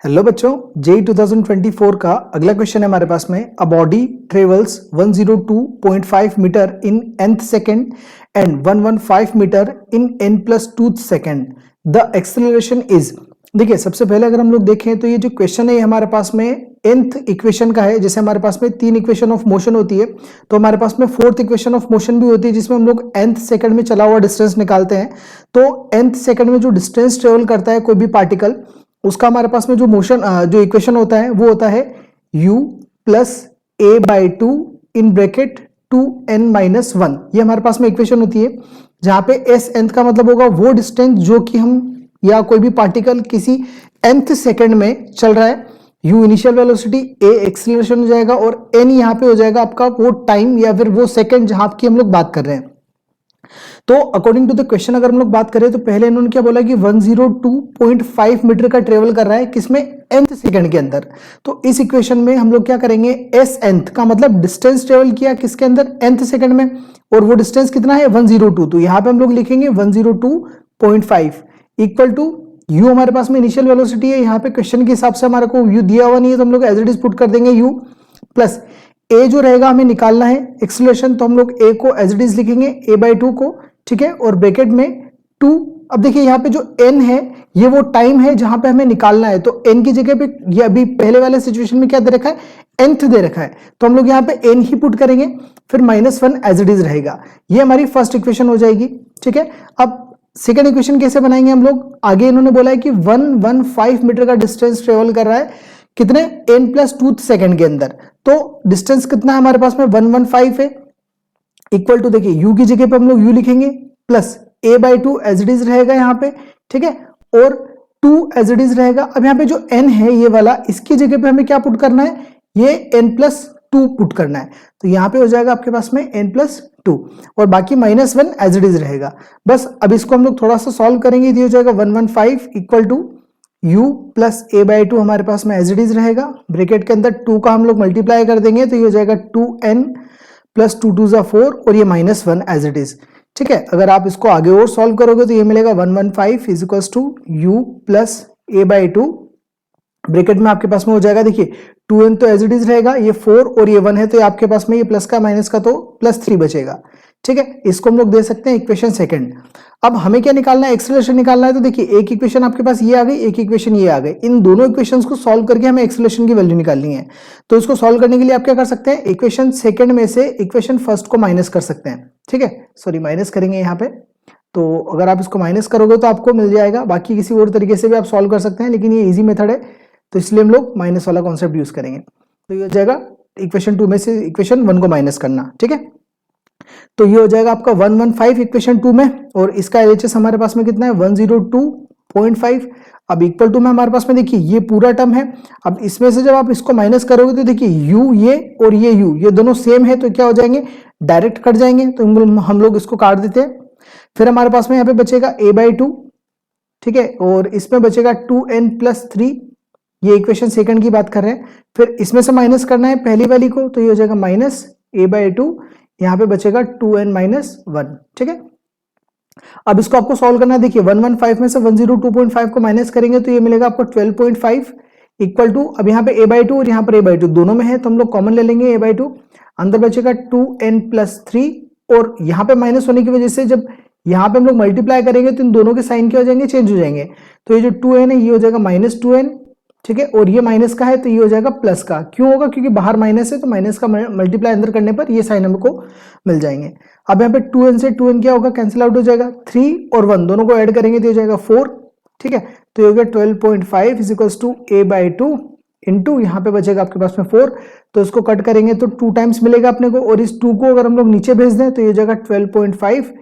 Hello बच्चों, JEE 2024 का अगला क्वेश्चन है हमारे पास में। A body travels 102.5 metre in nth second and 115 metre in n+2 second. The acceleration is. देखिए, सबसे पहले अगर हम लोग देखें तो ये जो क्वेश्चन है ये हमारे पास में nth इक्वेशन का है। जैसे हमारे पास में 3 इक्वेशन ऑफ मोशन होती है, तो हमारे पास में 4th इक्वेशन ऑफ मोशन भी होती है, जिसमें हम लोग nth सेकंड में चला हुआ डिस्टेंस निकालते हैं। तो nth सेकंड में जो डिस्टेंस ट्रेवल करता है कोई भी पार्टिकल, उसका हमारे पास में जो मोशन जो इक्वेशन होता है वो होता है u plus a by to in bracket 2n-1। ये हमारे पास में इक्वेशन होती है, जहां पे s nth का मतलब होगा वो डिस्टेंस जो कि हम या कोई भी पार्टिकल किसी nth सेकंड में चल रहा है। u initial velocity, a acceleration हो जाएगा और n यहाँ पे हो जाएगा आपका वो टाइम या फिर वो सेकंड जहां की हम लोग बात कर रहे हैं। तो अकॉर्डिंग टू द क्वेश्चन अगर हम लोग बात करें तो पहले इन्होंने क्या बोला कि 102.5 मीटर का ट्रेवल कर रहा है, किसमें, nth सेकंड के अंदर। तो इस इक्वेशन में हम लोग क्या करेंगे, s nth का मतलब डिस्टेंस ट्रेवल किया किसके अंदर, nth सेकंड में, और वो डिस्टेंस कितना है 102। तो यहां पे हम लोग लिखेंगे 102.5 इक्वल टू u हमारे पास में इनिशियल वेलोसिटी है। यहाँ पे क्वेश्चन के हिसाब से हमारे को u दिया हुआ नहीं है, तो हम लोग एज इट इज पुट कर देंगे u प्लस a जो रहेगा हमें निकालना है एक्सीलरेशन, तो हम लोग a को एज इट इज लिखेंगे a बाई टू को, ठीक है, और ब्रैकेट में 2। अब देखिए यहाँ पे जो n है ये वो टाइम है जहां पे हमें निकालना है, तो n की जगह पे ये अभी पहले वाले सिचुएशन में क्या दे रखा है, nth दे रखा है, तो हम लोग यहाँ पे n ही पुट करेंगे, फिर -1 एज इट इज रहेगा। ये हमारी फर्स्ट इक्वेशन हो जाएगी, ठीक है। अब सेकेंड इक्वेशन कैसे बनाएंगे हम लोग, आगे इन्होंने बोला है कि 115 मीटर का डिस्टेंस ट्रेवल कर रहा है, कितने, n+2 सेकंड के अंदर। तो डिस्टेंस कितना है हमारे पास में 115 है, इक्वल टू, देखिए u की जगह पे हम लोग u लिखेंगे plus a by two as it is रहेगा यहाँ पे, ठीक है, और 2 एज इट इज रहेगा। अब यहाँ पे जो n है ये वाला, इसकी जगह पे हमें क्या पुट करना है, ये n+2 पुट करना है, तो यहाँ पे हो जाएगा आपके पास में n+2 और बाकी -1 एज इट इज रहेगा। बस अब इसको हम लोग थोड़ा सा सॉल्व करेंगे, ये हो जाएगा 115 equal to u plus a by two हमारे पास में एज इट इज रहेगा, ब्रैकेट के अंदर 2 का हम लोग मल्टीप्लाई कर देंगे, तो ये हो जाएगा 2n प्लस 2 2 ज़ा 4 और ये -1 एज इट इज, ठीक है। अगर आप इसको आगे और सॉल्व करोगे तो ये मिलेगा 115 is equal to u plus a by two, bracket में आपके पास में हो जाएगा, देखिए 2n तो एज इट इज रहेगा, ये 4 और ये 1 है, तो ये आपके पास में ये प्लस का माइनस का तो +3 बचेगा, ठीक है। इसको हम लोग दे सकते हैं इक्वेशन सेकंड। अब हमें क्या निकालना है, एक्सेलरेशन निकालना है। तो देखिए एक इक्वेशन आपके पास ये आ गई, एक इक्वेशन ये आ गई, इन दोनों इक्वेशंस को सॉल्व करके हमें एक्सेलरेशन की वैल्यू निकालनी है। तो इसको सॉल्व करने के लिए आप क्या कर सकते हैं, इक्वेशन सेकंड में से इक्वेशन फर्स्ट को माइनस कर सकते हैं, ठीक है, सॉरी माइनस करेंगे यहाँ पे। तो अगर आप इसको माइनस करोगे तो आपको मिल जाएगा, बाकी किसी और तरीके से भी आप सॉल्व कर सकते हैं, लेकिन ये ईजी मेथड है तो इसलिए हम लोग माइनस वाला कॉन्सेप्ट यूज करेंगे। तो ये हो जाएगा इक्वेशन 2 में से इक्वेशन 1 को माइनस करना, ठीक है। तो ये हो जाएगा आपका 115 इक्वेशन 2 में, और इसका LHS हमारे पास में कितना है 102.5। अब इक्वल टू में हमारे पास में देखिए ये पूरा टर्म है। अब इसमें से जब आप इसको माइनस करोगे तो देखिए u ये और ये u ये दोनों सेम है, तो क्या हो जाएंगे, डायरेक्ट कट जाएंगे, तो हम लोग इसको काट देते हैं। फिर हमारे पास में यहाँ पे बचेगा a बाई टू, ठीक है, और इसमें बचेगा 2n+3, ये इक्वेशन सेकंड की बात कर रहे हैं। फिर इसमें से माइनस करना है पहली वाली को, तो ये हो जाएगा माइनस a बाई टू, यहाँ पे बचेगा 2n-1, ठीक है। अब इसको आपको सॉल्व करना है, देखिए 115 में से 102.5 को माइनस करेंगे तो ये मिलेगा आपको 12.5 इक्वल टू, अब यहाँ पे a बाई टू और यहाँ पर a बाई टू दोनों में है, तो हम लोग कॉमन ले लेंगे a बाई टू, अंदर बचेगा 2n+3, और यहाँ पे माइनस होने की वजह से जब यहाँ पे हम लोग मल्टीप्लाई करेंगे तो इन दोनों के साइन क्या हो जाएंगे, चेंज हो जाएंगे। तो ये जो 2n है ये हो जाएगा -2n, ठीक है, और ये माइनस का है तो ये हो जाएगा प्लस का। क्यों होगा, क्योंकि बाहर माइनस है, तो माइनस का मल्टीप्लाई अंदर करने पर ये साइन हमको मिल जाएंगे। अब यहाँ पे 2n से 2n क्या होगा, कैंसिल आउट हो जाएगा, 3 और 1 दोनों को ऐड करेंगे तो हो जाएगा 4, ठीक है। तो ये हो गया 12.5 is equals to a by two into यहाँ पे बचेगा आपके पास में 4, तो इसको कट करेंगे तो 2 टाइम्स मिलेगा अपने को, और इस 2 को अगर हम लोग नीचे भेज दें तो ये हो जाएगा 12.5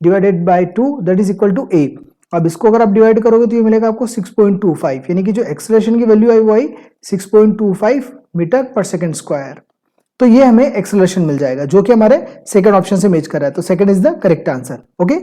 divided by 2 that is equal to a। अब इसको अगर आप डिवाइड करोगे तो ये मिलेगा आपको 6.25, यानी कि जो एक्सेलरेशन की वैल्यू आई वो आई 6.25 मीटर पर सेकंड स्क्वायर। तो ये हमें एक्सेलरेशन मिल जाएगा जो कि हमारे सेकंड ऑप्शन से मैच कर रहा है, तो second is the correct answer, okay.